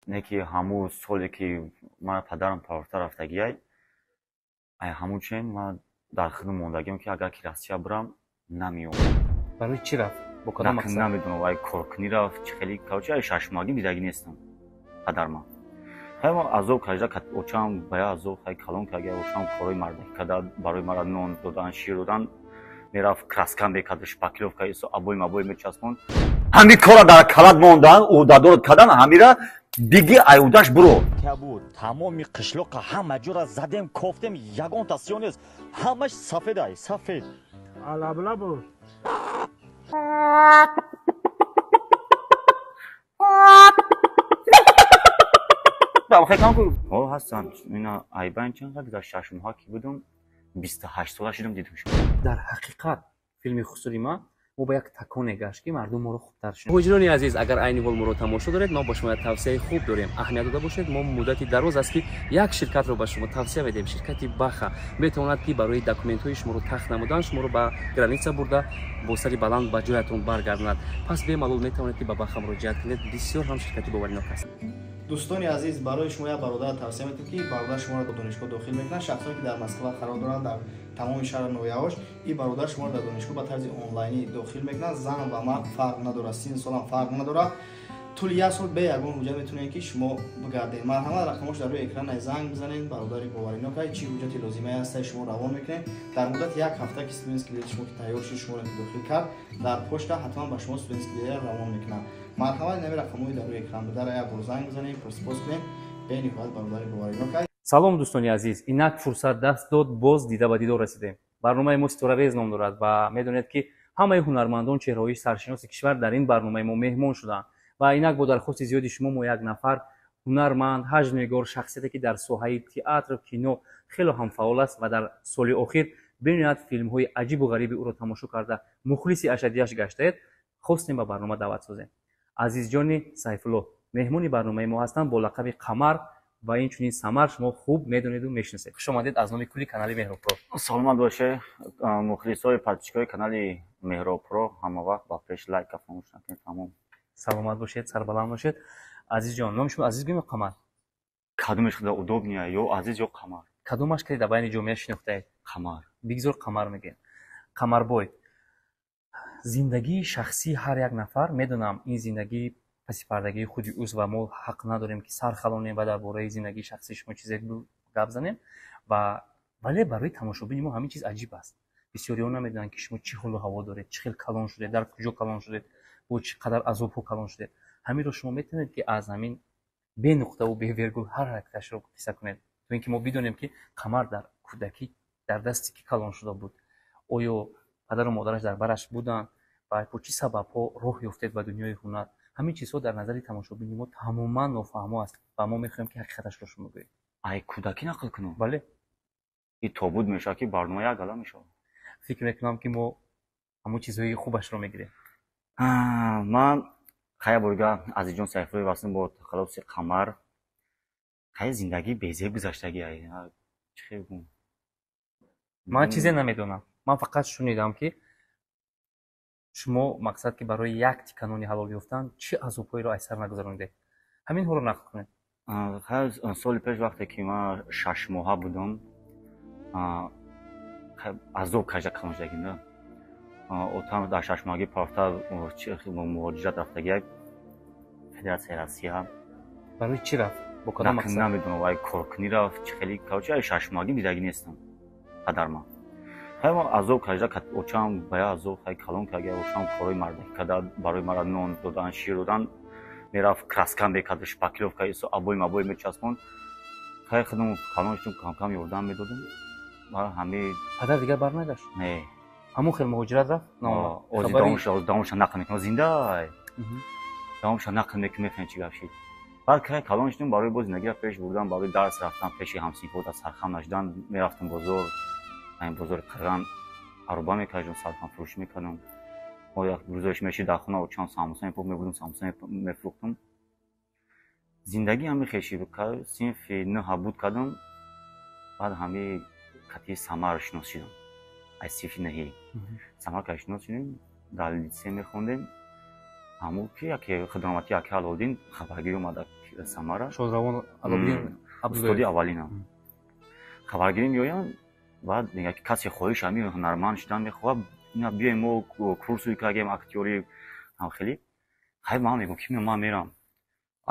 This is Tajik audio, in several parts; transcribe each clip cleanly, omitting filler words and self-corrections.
неки ҳамун соле ки ман падарам парварта рафтагиай ай ҳамун чен ман дар хидм мондагиам ки агар ки Россия бурам намеём. барои чӣ рафт? бо кадом мақсад? намедонам ай коркунӣ рафт чӣ хеле короче ай шашмагӣ дидагӣ нестам падар ман. хай ман азоб кажда очам бая азоб хай калон кага очам корои мардакӣ када барои мара нон додан шир додан мерафт краска мекард шпаклёвка исо абой мабой мечаспон ҳамин кора дар калак мондан удадорот кадан ҳамира биги айудаш буро кя буд тамоми қишлоқа ҳама ҷура задем кофтем ягонта сиё нест ҳамаш сафед ай сафед алабла буд ҳастан ина айбан чанд гузашт шашмоҳа ки будум 28 сола шудам дидум шумо. дар ҳақиқат филми хусури ма мо ба як таконе гашт ки мардум моро хубтар шунад. муҳоҷирони азиз, агар айни ҳол моро тамошо доред, мо ба шумо тавсияи хуб дорем. аҳамият дода бошед, мо муддати дароз аст ки як ширкатро ба шумо тавсия медем. ширкати Баха метавонад ки барои документҳои шуморо тахт намудан шуморо ба граница бурда бо сари баланд ба ҷоятон баргардонад. пас бемалол метавонед ки ба Баха муроҷиат кунед. бисёр ҳам ширкати боваринок аст. دوستان عزیز برای شما یک برادر توصیه می‌کنم که برادر شما را به دانشگاه داخل میکنن شخصانی که در مسکو قرار دارند در تمام شهر نویاوش این برادر شما را در دانشگاه به طرز آنلاینی داخل میکنن زن و مرد فرق نداره سن سال هم فرق نداره طول یک سال به یگان حجت میتونین که شما بگردین مرحمت رقمش در روی اکران زنگ بزنین برادر باوریناک چی حجتی لازمه است شما روان میکنین در مدت یک هفته که استودنت کلیت شما که تیار شد شما را داخل کرد در پشت حتما به شما استودنت کلیت روان میکنن مرحمت نمی رقموی در روی اکران بدر یک بار زنگ بزنین پرسپوز کنین به نهایت برادر باوریناک. салом дӯстони азиз, инак фурсат даст дод боз дида ба дидор расидем. барномаи мо Ситорарез ном дорад ва медонед ки ҳамаи ҳунармандон чеҳраҳои саршиноси кишвар дар ин барномаи мо меҳмон шуданд ва инак бо дархости зиёди шумо мо як нафар ҳунарманд ҳаҷмнигор шахсияте ки дар соҳаи театр кино хело ҳамфаъол аст ва дар соли охир бениҳоят филмҳои аҷибу ғариби ӯро тамошо карда мухлиси ашадияш гаштаед хостем ба барнома даъват созем. азизҷони Сайфулло меҳмони барномаи мо ҳастанд бо лақаби Қамар ва инчунин Самар. шумо хуб медонеду мешиносед. хуш омадед аз номи кулли канали Меҳробпро. саломат бошед мухлисои подписчикои канали Меҳробпро ҳама вақт ба пеш лайка фаромӯш накунед. тамом саломат бошед, сарбаланд бошед. азизҷон, номи шумо Азиз гӯем ё Қамар? кадомеш худа удобния ё Азиз ё Қамар? кадомаш кади дар байни ҷомеа шинохтаед? Қамар. бигзор Қамар мегӯем. Қамарбой, зиндагии шахсии ҳар як нафар, медонам ин зиндагӣ пасипардагии худи ӯст ва мо ҳақ надорем ки сар халонем ва дар бораи зиндагии шахсии шумо чизе гап занем вале барои тамошобини мо ҳамин чиз аҷиб аст. бисёриҳо намедонанд ки шумо чӣ ҳолу ҳаво доред, чӣ хел калон шудед, дар куҷо калон шудед, бо чӣ қадар азобҳо калон шудед. ҳаминро шумо метавонед ки аз ҳамин бе нуқтаву бе виргул ҳар ҳаракаташро қисса кунед, то ин ки мо бидонем ки Қамар дар кӯдакӣ дар дасти кӣ калон шуда буд. оё падару модараш дар бараш буданд ва бо чӣ сабабҳо роҳ ёфтед ба дунёи ҳунар. ҳамин чизҳо дар назари тамошобини мо тамоман нофаҳмо аст ва мо мехоҳем ки ҳақиқаташро шумо гӯед. ай кӯдакӣ нақл кунам? бале. ин тобуд мешавад ки барнома як гала мешавад. фикр мекунам ки мо ҳамон чизҳои хубашро мегирем. ман хая боига азизҷон Сайфуллои васн бо тахаллуси Қамар хая зиндагӣ безеб гузаштагӣ ай чӣ хел гум. ман чизе намедонам. ман фақат шунидам ки шумо мақсад ки барои як тикка нони ҳалол ёфтан чӣ азобҳоеро айсар нагузаронидед. ҳаминҳоро нақл кунед. соли пеш вақте ки ман 6 моҳа будам азоб кажа калоншудагида отам дар 6 моҳагӣ парварта муҳоҷират рафтагиак Федератсияи Россия. барои чӣ рафт? бо кадом мақсад? намедонам ай коркунӣ рафт чӣ хеле короче ай 6 моҳагӣ дидагӣ нестам падар ман. хай ман азоб кажда очам бая азоб хай калон кага очам корои мардакӣ када барои мара нон додан шир додан мерафт краска мекард шпаклёвка исо абой мабой мечаспон хай худам калон шудам камкам ёрдам медодам ва ҳами падар дигар барнагашт? не ҳамон хел муҳоҷират рафт? давомша нақл мекунам зиндай давомша нақл мекунам мефаҳем чӣ гап шид. баъд хай калон шудам барои бо зиндагиро пеш бурдан барои дарс рафтан пеши ҳамсинфҳо дар сархам нашудан мерафтам бозор ин бозори Қаган аруба мекардам сархан фурӯшӣ мекардам. мо як гузориш мешид дар хона очам самоса мебудам самоса мефурӯхтам. зиндагӣ ҳами хеши синфи нӯҳа буд кардам. баъд ҳами кати Самарро шинос шудам. ай синфи нӯҳӣ Самар ка шинос шудем дар литсей мехондем. ҳамун ки яке хидмати яке алолдин хабаргирӣ омада самара шодравон алобдин устоди аввалинам хабаргирӣ меоям баъд мегӯяд ки касе хоҳиш ҳамин ҳунарманд шудан мехоҳад ина биёем мо курсуи кардем актёрӣ ҳамхелӣ хай ман мегӯям ки ман мерам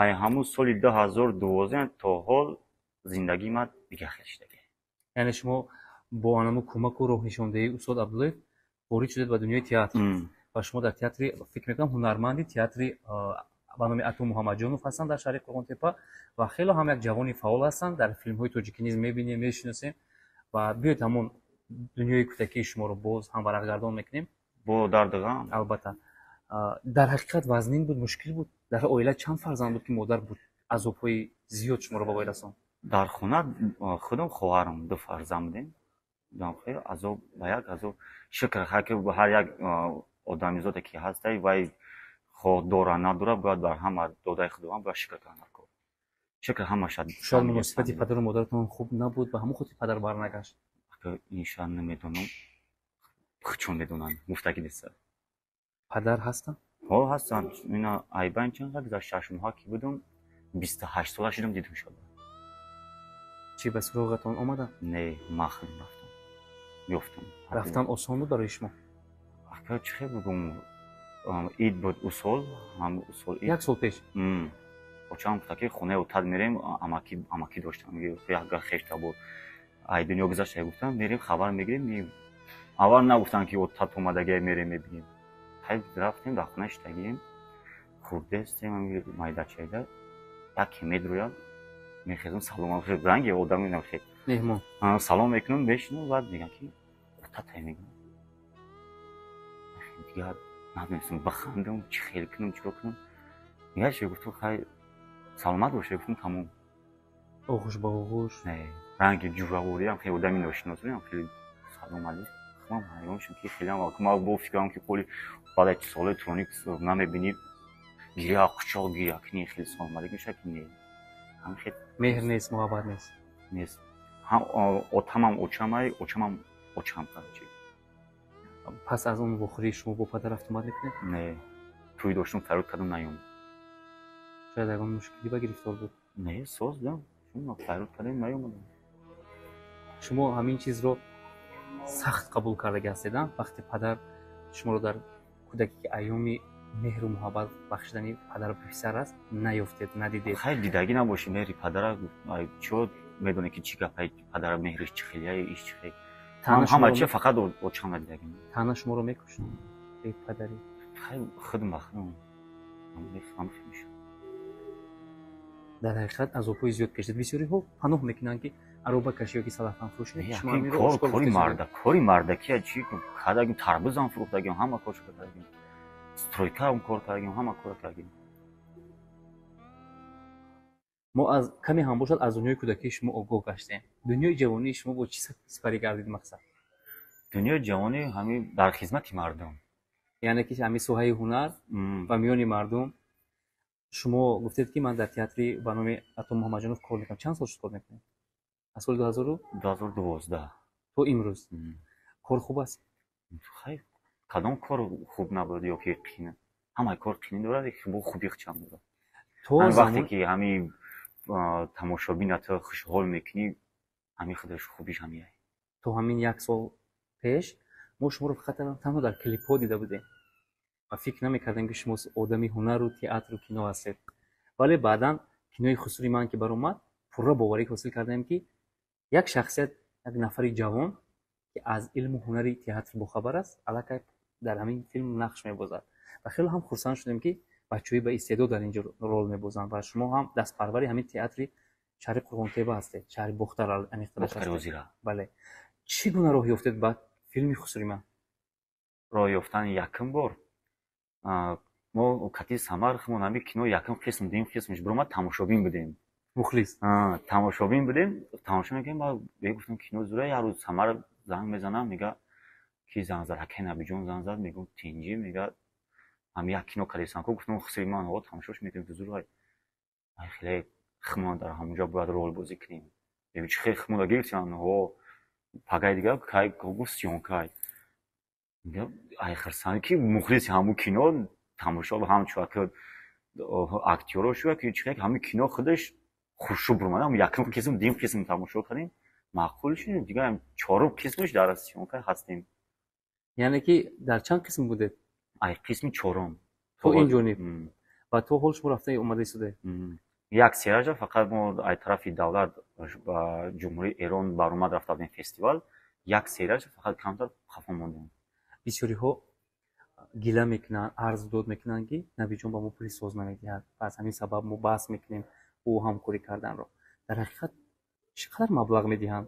ай ҳамун соли 2012 то ҳол зиндагии ман дигар хел шудаги яъне шумо бо анаму кӯмаку роҳнишондеҳии устод абдуллоев ворид шудед ба дунёи театр ва шумо дар театри фикр мекунам ҳунарманди театри ба номи Ату Муҳаммаҷонов ҳастанд дар шаҳри Қурғонтепа ва хело ҳам як ҷавони фаъол ҳастанд дар филмҳои тоҷикӣ низ мебинем мешиносем ва биёед ҳамон дунёи кӯтакии шуморо боз ҳам варақгардон мекунем бо дарди ғам албатта дар ҳақиқат вазнин буд мушкил буд дар оила чанд фарзанд буд ки модар буд азобҳои зиёд шуморо ба вой расонд дар хона худам хоҳарам ду фарзанд будем азоб ба як азоб шукр ҳаки ҳар як одамизоде ки ҳастай вай хоҳ дора надора бояд бар ҳама додаи худованд бояд шукр кард шукр ҳамаша шояд муносибати падару модаратон хуб набуд ба ҳамон хотир падар барнагашт инша намедонам чун медонанд муфтаки неста падар ҳастанд ҳо ҳастанд ина айбан чанд гузашт 6 ки будам 28 сола шудам дидум шуд чӣ ба суроғатон омаданд не махрум рафтам ёфтам рафтан осон буд барои шумо ака чӣ хел будум ид буд усол ҳам усол як сол пеш очам гуфта ки хонаи отад мерем амаки доштам як хешта буд ай дунё гузашта гуфтам мерем хабар мегирем аввал нагуфтанд ки отад омадагия мерем мебинем ҳай рафтем дар хонаи шитагием хурдестем майдачайда яке медрояд мехезам салом ранги одами намехед меҳмон салом мекунам мешинам баъд мегӯям ки отатай мегӯям дигар надонистам бахандам чӣ хел кунам чико кунам дигар чӣ гуфтам хай саломат боше гуфтам тамом оғӯш ба оғӯш ранги ҷуравориам хеле одами ношиносиам хеле салом алейкум ман ҳайрон шудам ки хеле ман бо фикрам ки поли баъд аз соли турони намебинӣ гиря қучоқ гиря кунӣ хеле салом алейкум шуд ки не меҳр нест муҳаббат нест отамам очамай очамам очам карчи пас аз он вохӯрии шумо бо падар рафт омад мекунед не тӯй доштам фарёд кардам наёмад шояд ягон мушкилӣ ба гирифтор буд не соз дам фарёд кардам наёмадам шумо ҳамин чизро сахт қабул кардаги ҳастед вақте падар шуморо дар кӯдакии айёми меҳру муҳаббат бахшидани падару писар аст наёфтед надидед хай дидаги набоши меҳри падара чо медонед ки чӣ гапай падара меҳриш чӣ хелияи иш чӣ хел ҳама чи фақат очам надидаги таъна шуморо мекушад бе падарӣ хай худм ба худам мефаҳмам мешавад дар ҳақиқат азобҳои зиёд кашидед бисёриҳо паноҳ мекунанд ки аробакашӣ ёки салафанфурӯшӣ кори мардакия чӣ кардагим тарбузам фурӯхтагим ҳама коршо кардагим стройкаам кор кардагим ҳама кор кардагим мо аз каме ҳам бошад аз дунёи кӯдакии шумо огоҳ гаштем дунёи ҷавонии шумо бо чӣ сипарӣ гардид мақсад дунёи ҷавонӣ ҳамин дар хизмати мардум яъне ки ҳамин соҳаи ҳунар ва миёни мардум шумо гуфтед ки ман дар театри ба номи Ату Муҳаммаҷонов кор мекунам чанд сол шуд кор мекунед аз соли 2012 то имрӯз кор хуб аст хай кадом кор хуб набуд ё ки қин ҳамаи кор қин дорад бо хуби чам дорад вақте ки ҳамин тамошобинато хушҳол мекунӣ ҳамин худаш хубиш ҳамин то ҳамин як сол пеш мо шуморо фақат танҳо дар клипҳо дида будем ва фикр намекардем ки шумо одами ҳунару театру кино ҳастед вале баъдан кинои хусури ман ки баромад пурра боварӣ ҳосил кардем ки як шахсият як нафари ҷавон ки аз илму ҳунари театр бохабар аст аллакай дар ҳамин филм нақш мебозад ва хеле ҳам хурсанд шудем ки бачаҳои ба истеъдод дар ин ҷо рол мебозанд ва шумо ҳам дастпарвари ҳамин театри шаҳри Қурғонтеба ҳастед шаҳри Бохтар амиқтада ҳастед бале чӣ гуна роҳ ёфтед ба филми хусури ман роҳ ёфтани якум бор мо кати самар хмон ҳамин кино якум қисм дим қисмш биромад тамошобин будем мухлис тамошобин будем тамошо мекардем ба гуфтам кино зура як рӯз самар занг мезанам мега ки занг зад ҳакай набиҷон занг зад мегӯм тинҷӣ мега ҳам як кино кадесам ко гуфтам хусури ман ҳо тамошош метавонем зура ай хеле хмон дар ҳамонҷа бояд рол бозӣ кунем бебин чӣ хеле хмона гирифтан ҳо пагай дигар кай гуфт сёнкай ай хирсанд ки мухлиси ҳамун кино тамошо ҳамчун ки актёрошу ки чихек ҳами кино худаш хушруб ромада якум қисм дим қисм тамошо кардем маъқул шуд дигар чорум қисмаш дар сёнка ҳастем. яъне ки дар чанд қисм будед? ай қисми чорум то ин ҷониб ва то ҳол шумо рафта омада истоде? як сериажа фақат мо ай тарафи давлат ба ҷумҳурии Эрон баромад рафта будем фестивал як сериажа фақат камтар хафа мондем. бисёриҳо гила мекунанд арз дод мекунанд ки навиҷон ба мо пули соз намедиҳад ва аз ҳамин сабаб мо баҳс мекунем бо ҳамкорӣ карданро. дар ҳақиқат чӣ қадар маблағ медиҳанд?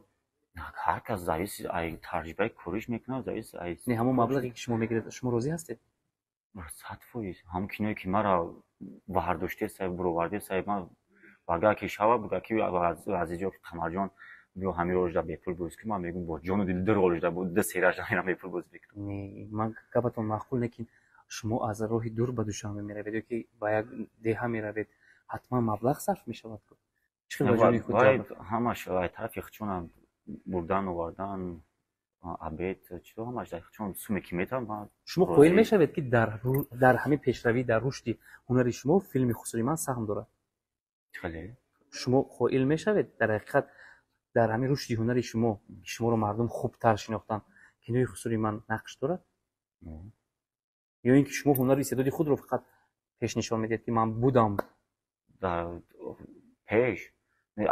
ҳар кас зависи ай таҷрибаи кориш мекунад зависи ай не ҳамон маблағе ки шумо мегиред шумо розӣ ҳастед? 100% ҳам киное ки мара ваҳардоште сай буроварде сай ман вага ки шава буга ки азиҷо ки қамарҷон биё ҳамиро ожда бепул боз ки ман мегум бо ҷону дил дар ожда бо да сериажа мера бепул боз бекунам. не ман гапатон маъқул не ки шумо аз роҳи дур ба душанбе меравед ё ки ба як деҳа меравед ҳатман маблағ сарф мешавад ку чӣ хел ба ҷони худ ҳамаш ай тарафи хичонам бурдан овардан абед чиро ҳамаш дар хичон суме ки метам шумо қоил мешавед ки дар ҳамин пешравӣ дар рушди ҳунари шумо филми Хусрӯи ман саҳм дорад? хале шумо қоил мешавед дар ҳақиқат дар ҳамин рушди ҳунари шумо ки шуморо мардум хубтар шинохтанд кинои Хусрӯи ман нақш дорад ё ин ки шумо ҳунари истеъдоди худро фақат пешнишон медиҳед ки ман будам дар пеш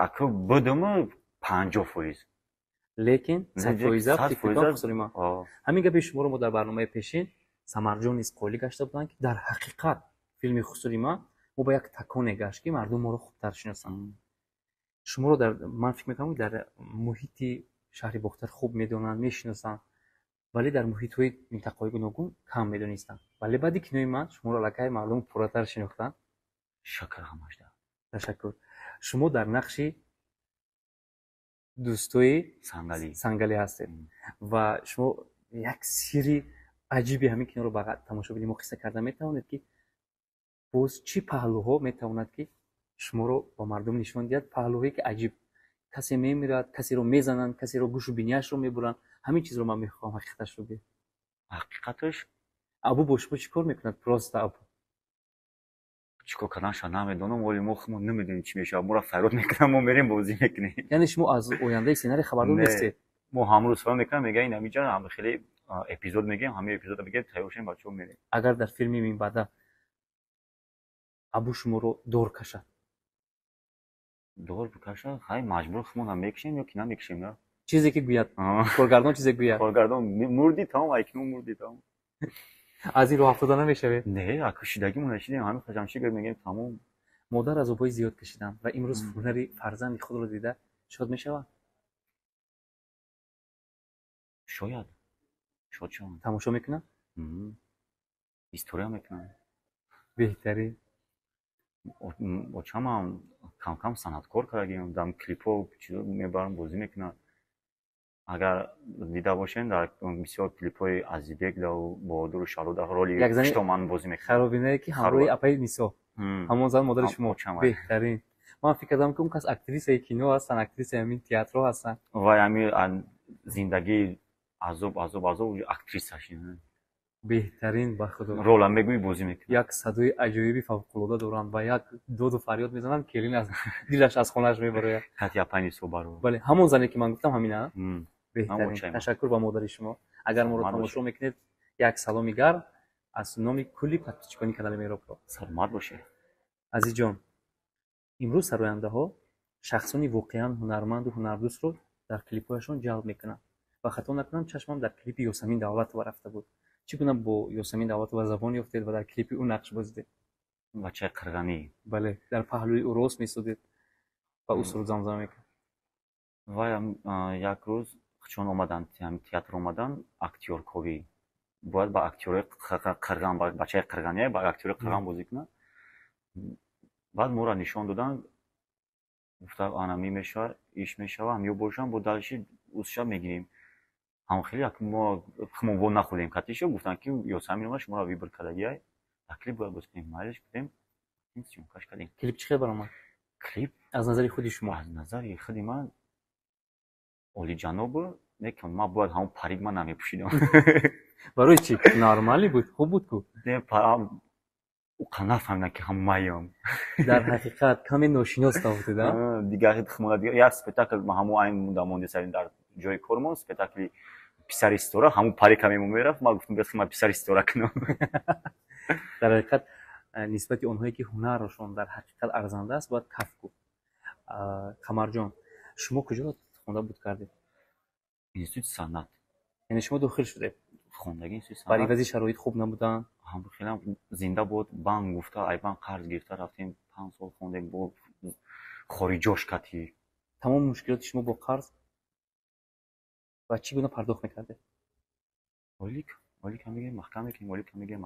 аку будаму 50%. лекин 100% фикром Хусрӯи ман. ҳамин гапи шуморо мо дар барномаи пешин Самарҷон низ қоилӣ гашта буданд ки дар ҳақиқат филми Хусрӯи ман мо ба як таконе гашт ки мардум моро хубтар шиносанд. шуморо дар ман фикр мекунам ки дар муҳити шаҳри Бохтар хуб медонанд мешиносанд вале дар муҳитҳои минтақаҳои гуногун кам медонистанд вале баъди кинои ман шуморо аллакай мардум пурратар шинохтанд. шакр ҳамашда ташаккур. шумо дар нақши дӯстои сангалӣ ҳастед ва шумо як сирри аҷиби ҳамин киноро ба тамошобини мо қисса карда метавонед ки боз чӣ паҳлӯҳо метавонад ки шуморо ба мардум нишон диҳад паҳлӯҳое ки аҷиб касе мемирад касеро мезананд касеро гӯшу бинияшро мебуранд ҳамин чизро ман мехоҳам ҳақиқаташро бигӯ. ҳақиқаташ абу бо шумо чӣ кор мекунад? просто абу чӣ кор карданашро намедонам вале мо намедонем чӣ мешавад моро фарёд мекунам мо мерем бозӣ мекунем. яъне шумо аз ояндаи сценарий хабардор нестед? мо ҳамрӯз суол мекунам мегаем намиҷа ҳам хеле эпизод мегем ҳамин эпизода мегем тайёршем бачаҳо мерем. агар дар филми Минбаъда абу шуморо дор кашад дор бикашад ҳай маҷбур худмон мекишем ё ки намекишем на чизе ки гӯяд коргардон чизе гӯяд коргардон мурди тамом айкнун мурди тамом аз ин роҳ ҳафтода намешавед? не аку шидагимон нашидем ҳамин хашамши мегем тамом. модар азобҳои зиёд кашиданд ва имрӯз ҳунари фарзанди худро дида шод мешаванд? шояд шод шаванд. тамошо мекунанд? история мекунанд. беҳтарин очамам кам кам санъаткор кардагим дам клипҳо чизо мебарам бозӣ мекунанд. агар дида бошем дар бисёр клипҳои Азизбек даву Боҳодуру Шалода роли иштоман бозӣ мекунад. харобинае ки ҳамроҳи апаи Нисо ҳамон зан модари шумо. беҳтарин. ман фикр кардам ки он кас актрисаи кино ҳастанд актрисаи ҳамин театрҳо ҳастанд вай ҳамин зиндагии азоб актрисаш беҳтарин ба худо рола мегӯи бозӣ мекунад. як садои аҷоиби фавқулода доранд ва як доду фарёд мезананд келин аз дилаш аз хонааш мебарояд. кати апаи Нисо баро бале ҳамон зане ки ман гуфтам ҳамина. беҳтарин. чайман. ташаккур ба модари шумо. агар моро тамошо мекунед як саломи гарм аз номи кулли подписчикони канали Меҳробро. саломат бошед. азизҷон имрӯз сарояндаҳо шахсони воқеан ҳунарманду ҳунардӯстро дар клипҳояшон ҷалб мекунанд ва хато накунам чашмам дар клипи Ёсамин Давлатова рафта буд. чӣ гуна бо Ёсамин Давлатова забон ёфтед ва дар клипи ӯ нақш боздед? бачаи қирғанӣ. бале дар паҳлӯи ӯ рост месудед ва ӯ суруд замзама мекард. вай як рӯз чун омаданд театр омаданд актёрковӣ бояд ба актёри қирған бачаи қирғания ба актёри қирған бозӣ кунад. баъд моро нишон доданд гуфтанд ана ми мешавад иш мешава ҳам ё бошам бо далиши ӯсша мегирем ҳам хеле як мо во нахӯрдем катишо гуфтанд ки Ёсамин омад шуморо вибр кардагиай клип бояд боз кунем майлиш гуфтем сёмкаш кардем. клип чӣ хел баромад? клип аз назари худи шумо? аз назари худи ман олиҷаноб некам ман бояд ҳамон парик ман намепӯшидам. барои чӣ? нормалӣ буд хуб буд ку. قناة فهمیدن که هم مایم در حقیقت کمی ناشناس بودید. دیگه خمولا دیگه یا سپتاکل ما همو این مونده سرین در جای کارمون سپتاکلی پسر استورا همون پاری کمی میرفت ما گفتم بیاد ما پسر استورا کنم. در حقیقت نسبت اونهایی که هنرشون در حقیقت ارزنده است باید کف گفت. قمر جان شما کجا خونده بود کردید؟ اینستیتوت صنعت. یعنی شما داخل شده خوندگی اینستیتوت صنعت. برای وضع شرایط خوب نبودن؟ هم خیلی زنده بود. بانک گفته ای بانک قرض گرفته رفتیم 5 سال خوندیم با خارجاش کتی. تمام مشکلات شما با قرض و چی گونه پرداخت میکرده؟ ولی که میگه محکم میگه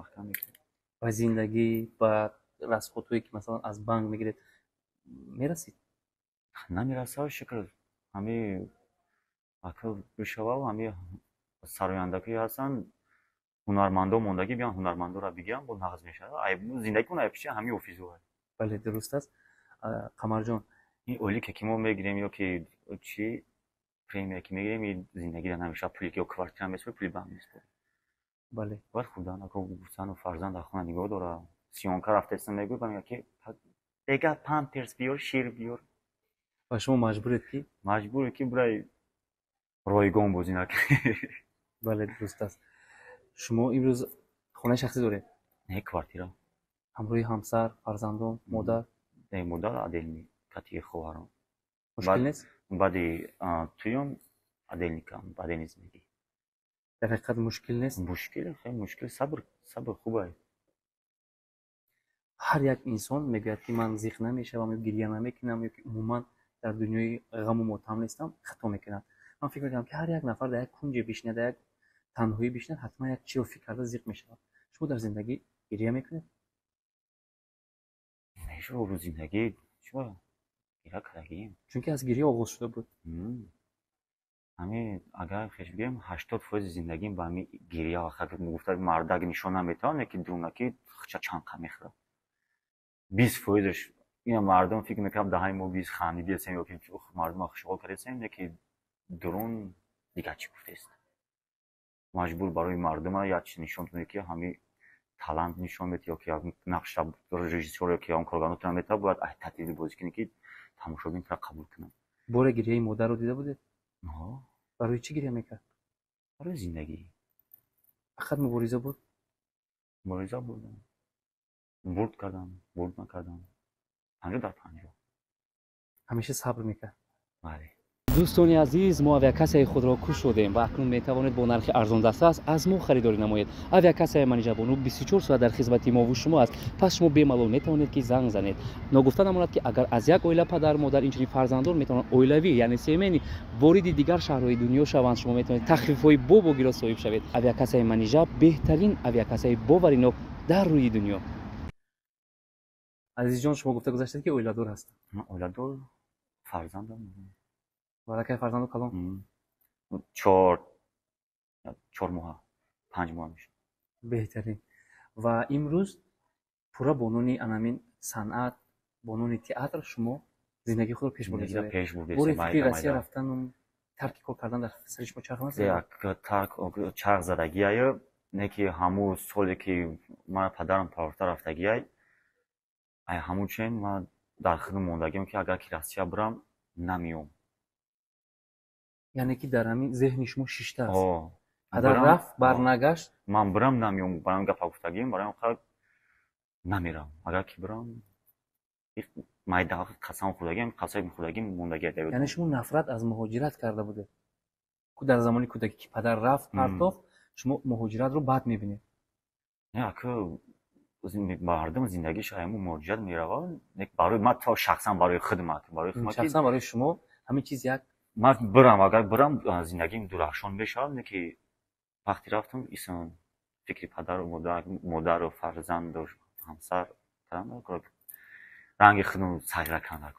و زندگی و رسخوتویی که مثلا از بانک میگیرید میرسید؟ نمیرسه شکل همه اکل بشوه و همه سراینده هستن هنرمندا موندگی بیان هنرمندا را بگیرن با نقض میشه زندگی کنه پیش همه اوفیزو. بله درست است. قمر جان این اولی که ما میگیریم یا که چی پریمیر که میگیریم این زندگی را نمیشه پولی که کوارتر میشه پول بانک نیست. بله باید خدا نکنه گفتن و فرزند در خونه نگاه داره سیونکا رفته است میگه بگم که دیگه پامپرز بیار شیر بیار و شما مجبورید که برای رایگان بودین. بله درست است. شما امروز خونه شخصی دارید؟ نه کوارتر همراه همسر فرزندان مادر؟ نه مادر عدل کتی خواهرام مشکل نیست؟ بعدی تویم عدل نیکم بعدی نیست میگی در حقیقت مشکل نیست؟ مشکل خیلی مشکل صبر خوبه. هر یک انسان میگه که من زیخ نمیشم گریه نمیکنم یا که عموما در دنیای غم و ماتم نیستم خطا میکنم. من فکر میکنم که هر یک نفر در یک کنج بشینه در یک تنهایی بشینه حتما یک چی رو فکر کرده زیخ میشه. شما در زندگی گریه میکنید؟ نه رو زندگی چرا گریه کردیم چون که از گریه آغاز شده بود. همین اگر خیش بگیم 80% زندگیم با همین گریه آخر میگفتن مردک نشون نمیتونه که درونکی چند کم میخوره 20%ش این مردم فکر میکنم دهای ما 20 خندیدی هستیم یا که مردم شغل کردیم نه که درون دیگه چی گفته است مجبور برای مردم یا چی نشون میده که همین талант نشون میده یا که نقش رژیسور که اون کارگانو تو میته باید تعطیلی بازی کنه که تماشاگین را قبول کنه. بار گریه مادر رو دیده بودید؟ نه. برای چی گریه میکرد؟ برای زندگی. فقط مبارزه بود؟ مبارزه بودم. برد نکردم. 50 در 50. همیشه صبر میکرد. بله. دوستان عزیز ما اویاکاسای خود را کش شدیم و اکنون میتوانید با نرخ ارزان دست از ما خریداری نمایید. اویاکاسای منیجر بانو 24 ساعت در خدمت ما و شما است. پس شما بی‌ملال میتوانید که زنگ زنید. نگفته نماند که اگر از یک اویله پدر مادر اینجوری فرزندان میتونن اویلوی یعنی سیمنی وارد دیگر شهرهای دنیا شوند شما میتونید تخفیف‌های بوگیرا صاحب شوید. اویاکاسای منیجر بهترین اویاکاسای باورینو در روی دنیا. عزیز جان شما گفته گذاشته که اویلادور هست. اویلادور فرزندم. برای فرزند کدام؟ 4 ماه 5 ماه میشه. بهترین. و امروز پورا بانونی انامین صنعت بانونی تئاتر شما زندگی خود رو پیش بردید. پیش بردید. بوری فکری راستی رفتن و ترک کار کردن در سرش با چرخ نزد. ترک چرخ زدگی ای نه که همون سالی که من پدرم پارفتا رفتگی ای همون چین من در خدمت موندگیم که اگر کلاسی برم نمیام. یعنی که در همین ذهن شما شیشته است. پدر رفت برنگشت من برم نمیام برام گپ گفتگیم برام خود نمیرم اگر که برم مایده قسم خودگیم موندگی دیگه. یعنی شما نفرت از مهاجرت کرده بوده که در زمانی کودکی که پدر رفت پرتاف شما مهاجرت رو بعد میبینید. نه که مردم زندگیش همون مهاجرت میروند برای من تا شخصا برای خدمت شخصا برای شما همین چیز یک من برم اگر برم زندگیم درخشان بشه نه که وقتی رفتم ایشون فکری پدر و مادر و فرزند و همسر کردن رنگ خودم تغییر کنه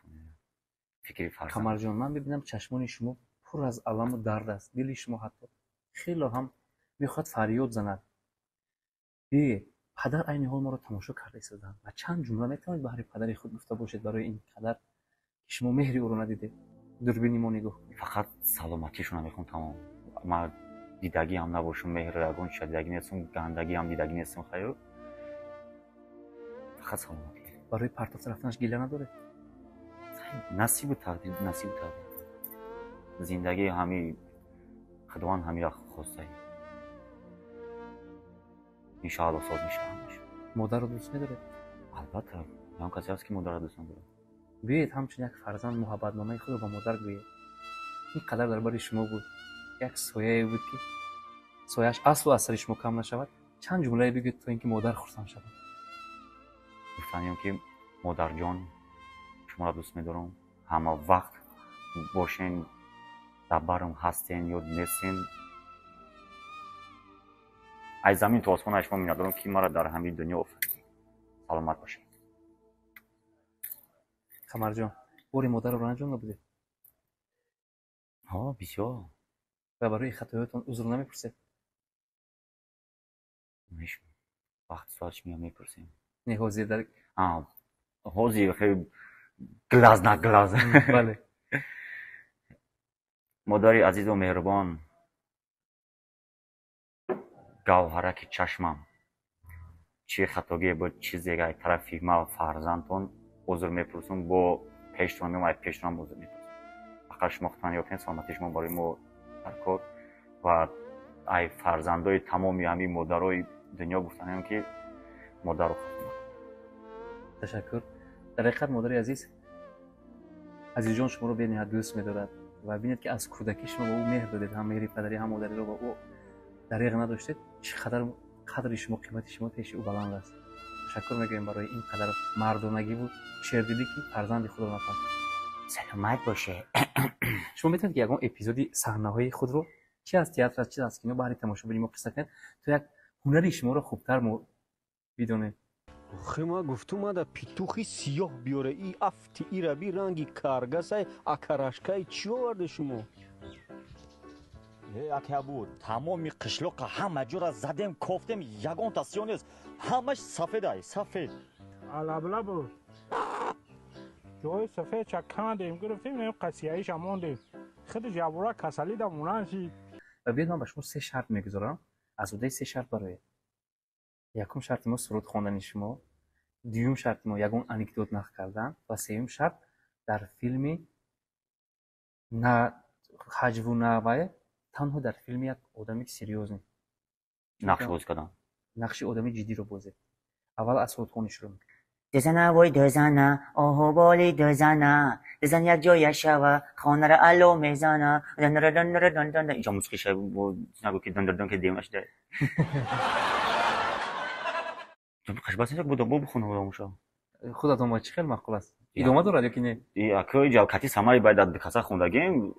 فکری فرزند. قمر جان من ببینم چشمان شما پر از الم و درد است. دل شما حتی خیلی هم میخواد فریاد زند. پدر عین حال ما رو تماشا کرده ایستادن و چند جمله میتونید برای پدر خود گفته باشید برای این قدر که شما مهری او رو ندیده دوربینی ما نگاه. فقط سلامتیشون میخوام تمام. من دیدگی هم نباشم مهر یگان شدیدگی نیستم گندگی هم دیدگی نیستم خیر فقط سلامتی. برای پرتافت رفتنش گله نداره؟ نصیب و تقدیر، نصیب و تقدیر. زندگی همی خداوند همی را خواسته. انشاءالله ساز میشه همش. مادر رو دوست نداره؟ البته هم کسی هست که مادر را دوست نداره. بیایید همچون یک فرزند محبتنامه خود رو با مادر گویید. اینقدر درباره شما بود، یک سایه بود که سایه‌اش اصل و اثر شما کم نشود. چند جمله بگید تا اینکه مادر خرسند شود. گفتنیم که مادر جان شما را دوست می‌دارم. همه وقت باشین، در برم هستین یا نیستین. از زمین تا آسمان شما می‌ندارم که مرا در همین دنیا آفریدی. سلامت باشین. قمر جان، باری مادر رو رنجان نبوده؟ ها بسیار. و برای خطایاتون عذر نمیپرسه؟ میشه وقت سوالش میپرسیم. نه حاضر در حاضر خیلی گلاز نه گلاز. بله. مادری عزیز و مهربان، گوهرک چشمم، چی خطاگی بود چیزی که طرفی ما فرزندتون عذر میپرسم، با پیشتون میام پیشتون عذر میپرسم. فقط شما خطانی یافتین سلامتی شما برای ما برکات و ای فرزندای تمامی همین مادرای دنیا گفتنم که مادر رو خواستم. تشکر. در حقیقت مادر عزیز جان شما رو به نهایت دوست می‌دارد و ببینید که از کودکی شما به او مهر دادید، هم مهر پدری هم مادری رو با او دریغ نداشتید. چقدر قدر شما، قیمت شما پیش او بلند است. تشکر میگم برای این قدر مردانگی بود شیردلی که فرزند خود رو نفهمید. سلامت باشه. شما میتونید که یکم اپیزودی صحنه‌های خود رو چی از تئاتر چی از کینو برای تماشا بریم و قصه کنید تا یک هنری شما رو خوبتر بدونید. آخه ما گفتم در پیتوخی سیاه بیاره ای افتی ای را بی رنگی کارگسای اکراشکای چی آورده شما؟ اکه بود تمامی قشلوق همه جور زدیم کوفتیم یگان تاسیون است. همش سفید ای سفید. الابلا بود جای سفید چکان دیم گرفتیم نیم قصیه‌ایش اموندیم. خیلی جوورا کسلی دا مونانشی. و بیاد من به شما 3 شرط میگذارم. از اون 3 شرط برای یکم شرط ما سرود خواندن شما، دوم شرط ما یگان انکدوت نقل کردن و سوم شرط در فیلمی نه حجو نه تنها در فیلم یک آدمی سریوزه نقش بازی کردن، نقش آدمی جدی رو بازه. اول از سرودخوانی شروع میکنه. دزنه وای دزنه آهو بالی دزنه دزن یک جای شوه خانه را الو میزنه دن را دن را دن دن. اینجا موسیقی شب و نگو که دن دن که دیمش ده. تو خش بس یک بود بخونه اونجا. خودتون ما چه خیلی معقول است. ادامه داره که نه؟ اکو جا کاتی سمای باید در کاسه خوندگیم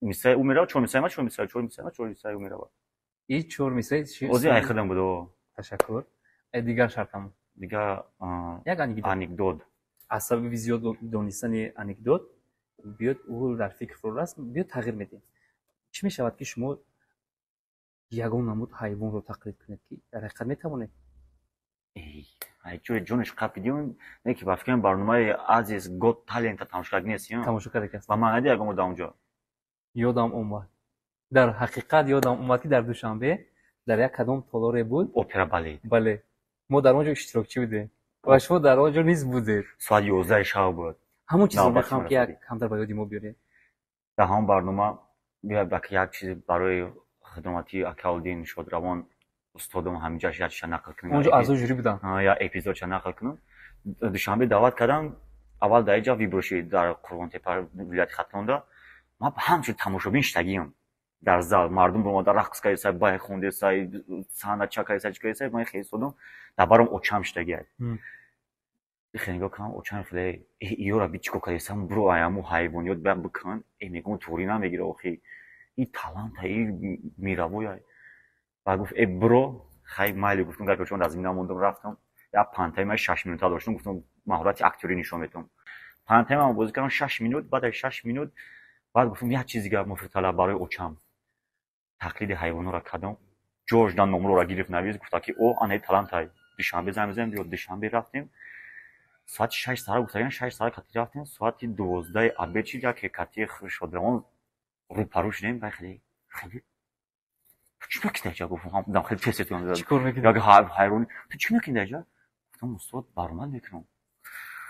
میسه او میره چون میسه ما چون میسه او میره. این چور میسه چی؟ اوزی ای خدم بود. تشکر. دیگر شرطم دیگه یک انکدوت از سبب زیاد دانستن انکدوت بیاد او در فکر فرو است بیاد تغییر میده. چی میشود که شما یگان نمود حیوان رو تقلید کنید که در حقیقت میتوانید؟ ای چون جونش قپیدیم نه که بافکن برنامه عزیز گوت تالنت تماشا کنیسیم تماشا کرده است و من هدیه اگه مردم اونجا یادم اومد. در حقیقت یادم اومد که در دوشنبه در یک کدام تالار بود اپرا بالت. بله ما در اونجا اشتراکچی بودیم و شما در اونجا نیست بودید. ساعت 11 شب بود. همون چیزا میخوام که یک کم در بیاد ما بیاره. در هم برنامه بیا یک چیز برای خدماتی اکاودین شد روان استادم همینجا شد نقل کنم. اونجا از جوری بودن. یا اپیزود نقل کنم. دوشنبه دعوت کردم. اول در اینجا ویبروشی در قربان تپه ولایت ختلاندا ما همچون تماشابین شدیم. در زال مردم با ما در رقص کردن بای خونده سای صحنه چکای سای ما خیلی سودم در برام اوچام شدگی. خیلی نگاه کنم اوچام فلی ایورا بیچکو کلیسام برو ایامو حیوانیات بهم بکن میگم توری نمیگیره آخی این تالنت ای میراوی و گفت ای برو خیلی مالی گفتم که چون از این نموندم رفتم یا پانتایم 6 مینوت داشتم گفتم مهارت اکتوری نشون میدم. پانتایم بازی کردم 6 مینوت بعد 6 مینوت بعد گفتم یه چیزی که مفصل برای اوچام تقلید حیوانو را کردم. جورج دان نمره را گرفت نویز گفت که او آنها تالنت های دوشنبه زمزم بیاد دوشنبه رفتیم ساعت 6 ساعت گفتن 6 ساعت کاتی رفتیم ساعت 12 ابچی جا که کاتی شد روان رو پروش نیم خیلی تو چی میکنی اینجا گفتم دم خیلی تست تو چیکار میکنی؟ یا حیوان تو چی میکنی اینجا گفتم استاد برآمد میکنم.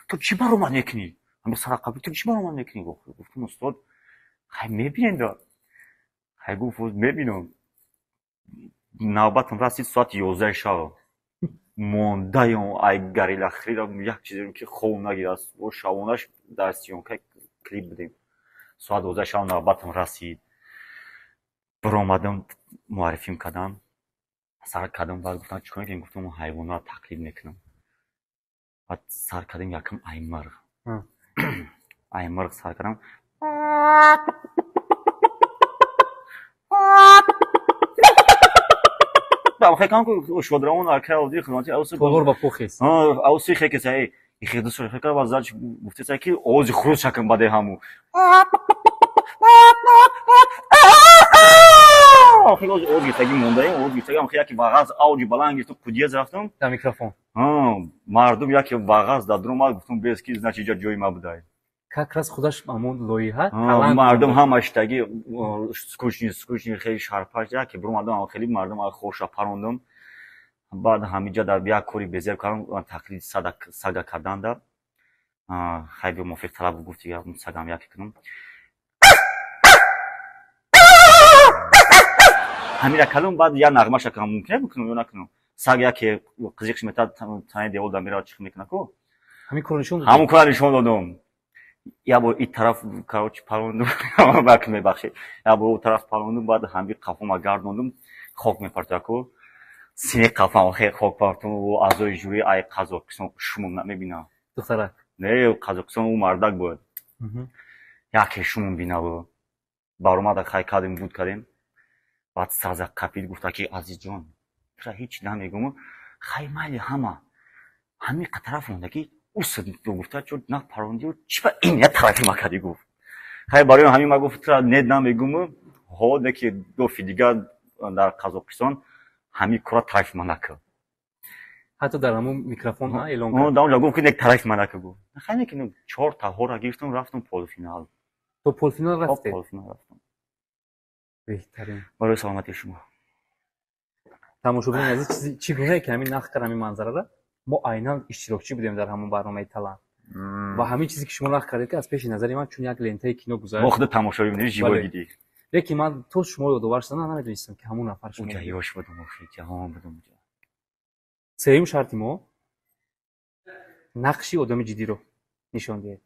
تو چی برآمد میکنی؟ همین سر قبل تو چی برآمد میکنی؟ گفتم استاد خیلی میبینید خیلی گفت میبینم. نوبتم رسید ساعت 11 شب موندایم ای گریلا خریدم یک چیزی رو که خوب نگیر است و شبانش در سیونکه کلیپ بدیم. ساعت 12 شب نوبتم رسید برآمدم معرفیم کردم سر کردم بعد گفتن چیکار کنیم؟ گفتم حیوانات تقلید میکنم. بعد سر کردم یکم ای مرغ ای مرغ سر کردم خیلی کم که شودران ارکه اودی خدمتی اوسی پولور با پوخیست اوسی خیلی کسی خیلی دوست داره فکر باز زاج گفته که اوج خروج شکم بده همو خیلی اوج گیتگی مونده اوج گیتگی هم خیلی که واقعا اوج بلند گرفت کودیز رفتم در میکروفون مردم یکی واقعا دادرم ما گفتم بس کی значит جای ما بودای как раз خودش همون لویها مردم همش تگی скучні خیلی شرپاش که برام آدم خیلی مردم خوش پروندم. بعد همینجا در یک کوری بزرگ کردم تقلید سگا کردن در خیلی موفق طلب گفتی که سگم یکی کنم همین را کلم. بعد یا نغمه شکم ممکنه بکنم یا نکنم سگ یکی قزیقش میتاد تنه دیول در میرا چیخ میکنه کو همین کارنشون همون کار نشون دادم. یا با این طرف کاروچ پروندم باک میبخشید یا با اون طرف پروندم بعد همین قفم گردوندم خاک میپرتم کو سینه قفم خیلی خاک پرتم و اعضای جوری ای قزاقستان شوم نمیبینم دخترک نه قزاقستان اون مردک بود یکی شوم بینا بود برام خیلی کردیم بود کردیم. بعد سازا کپید گفت که عزیز جان تو هیچ نمیگم خیلی مالی همین طرف مونده که اوست دو گفته چون نه پروندی و چی با این یه طرفی ما کردی گفت خیلی برای همین ما گفت تو نه نمیگم ها که دو دیگر در قزاقستان همین کار طرف ما نکرد حتی در همون میکروفون ها اعلام کرد اونجا گفت که یک طرف ما نکرد گفت خیلی که 4 تا هورا گرفتم رفتم پول فینال. تو پول فینال رفتی؟ پول فینال رفتم. بهترین برای سلامتی شما تماشاگران عزیز چگونه که همین نقد کردم این منظره را ما عیناً اشتراکچی بودیم در همون برنامه تلنت و همین چیزی که شما نقد کردید که از پیش نظر من چون یک لنته کینو گذاشت خود تماشایی می‌بینید جیبا دیدی لیکن من تو شما رو دوباره شدن نمیدونستم که همون نفر شما یواش بودم خیلی جهان بودم سوم شرط ما نقشی آدم جدی رو نشون دهید.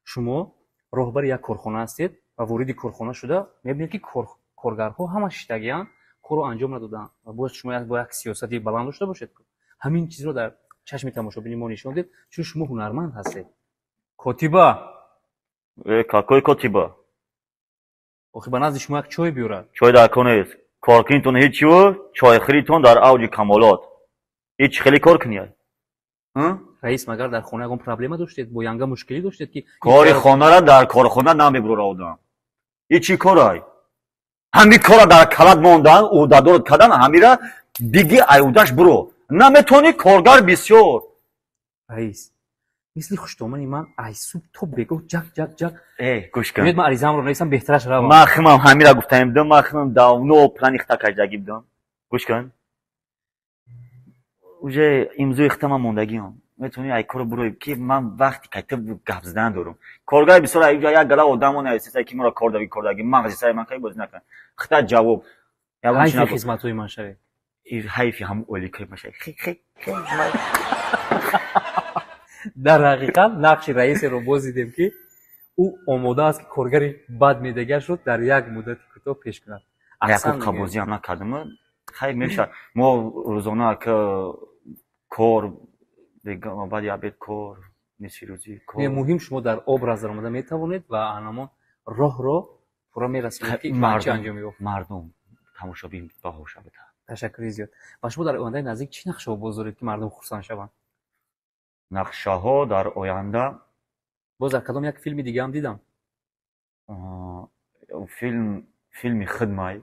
شما راهبر یک کارخانه هستید و وارد کارخانه شده می‌بینید که کارگرها همش اشتگیان کارو انجام ندادن و باید شما با یک سیاستی بلند داشته باشید. همین چیز رو در چشم تماشابین ما نشون دید چون شما هنرمند هستید. کاتیبا کاکوی کاتیبا آخه به نزد شما یک چای بیارد. چای در کنید کارکنتون هیچیو چای خریتون در اوج کمالات هیچ خیلی کار کنید. رئیس مگر در خانه اون پرابلم داشتید با ینگا مشکلی داشتید که کار خانه را در کارخانه نمیبره آدم هیچی کارای همین کارا در کلاد موندن او دادور کردن همیرا دیگه ایوداش برو نمیتونی کارگر بسیار رئیس مثل خوشتومنی من ای صبح تو بگو جک جک جک گوش کن من عریضم رو رئیسم بهترش رو مخمم همیرا گفتم دم مخمم داونو پلان اختا کجاگی بدم گوش کن уже امضای اختم موندگیام میتونی ای کارو برو که من وقتی کتاب گپ زدن دارم کارگر بسیار اینجا یک گلا آدمو نرسید که مرا کاردگی مغزی سر من خیلی باز نکن خطا جواب یا همین خدمتوی من شوی این حیفی هم اولیکای باشه خیلی در حقیقت نقش رئیس رو بازیدیم که او آماده است که کارگری بد میدگر شد در یک مدت کوتاه پیش کند اصلا قبوزی هم نکردم خیلی میشه ما روزانه که کار دیگه بعد یابید کار نصف روزی کار مهم شما در ابراز آمده میتوانید و انما راه رو پورا میرسونید که چه انجام میده مردم تماشابین باهوش بده. تشکر زیاد. و شما در آینده نزدیک چی نقشه ها بازدارید که مردم خرسند شوند؟ نقشه ها در آینده باز در کدام یک فیلم دیگه هم دیدم فیلم خدمای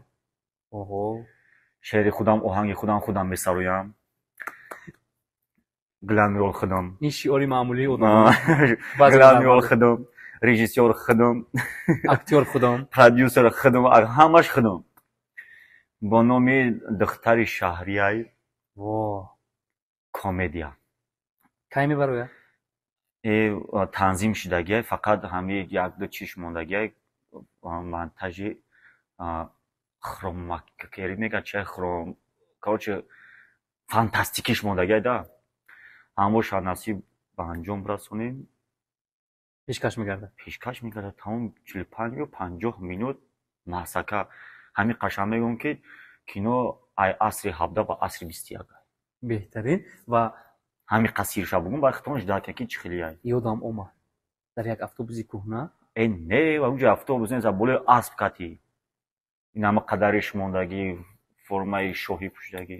اوه شعر خودم آهنگ خودم میسرویم گلامرول خودم این شعاری معمولی آدم گلامرول خودم رژیسور خودم اکتور خودم پرودیوسر خودم همش خودم با نام دختر شهریار واه کمدیا кай мебарояд? танзим шудагия, фақат ҳамин як-ду чиш мондагия монтажи хромакери мегӯяд, чи хром, короче фантастикиш мондагия да. ҳамошро насиб ба анҷом расонем. пешкаш мегардад. пешкаш мегардад тамом 45 ё 50 минут масака. ҳамин қашан мегӯям ки кино ай асри 17 ва асри 21. беҳтарин. ва ҳамин қасирша бугум ба хатонш дарка ки чӣ хели ай. ёдам омад дар як автобуси кӯҳна не ва унҷа автобус не за болои асб кати. ин ҳама қадариш мондагӣ, формаи шоҳӣ пӯшидагӣ.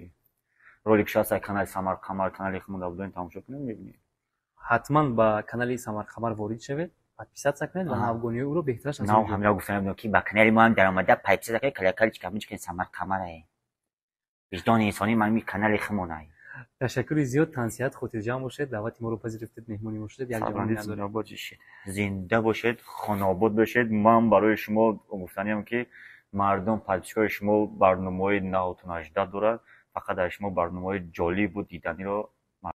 роликш ҳаст канали Самарқамар, канали монда будем тамошо кунем мебинем. ҳатман ба канали Самарқамар ворид шавед, подписатсия кунед ва навгониҳои ӯро беҳтараш аз нав ҳамина гуфтам будем ки ба канали мо ҳам даромада подписатсия кунед, колокольчик ҳамин Самарқамар ай. виҷдони инсонӣ ман канали химон ай. ташаккури зиёд, тансиҳат, хотирҷамъ бошед, даъвати моро пазирафтед, меҳмони мо шудед. Як ҷавони надорем. зинда бошед, хонобод бошед. ман барои шумо гуфтанем ки мардум подписчикои шумо барномаҳои 918 дорад. фақат дар шумо барномаҳои ҷолибу диданиро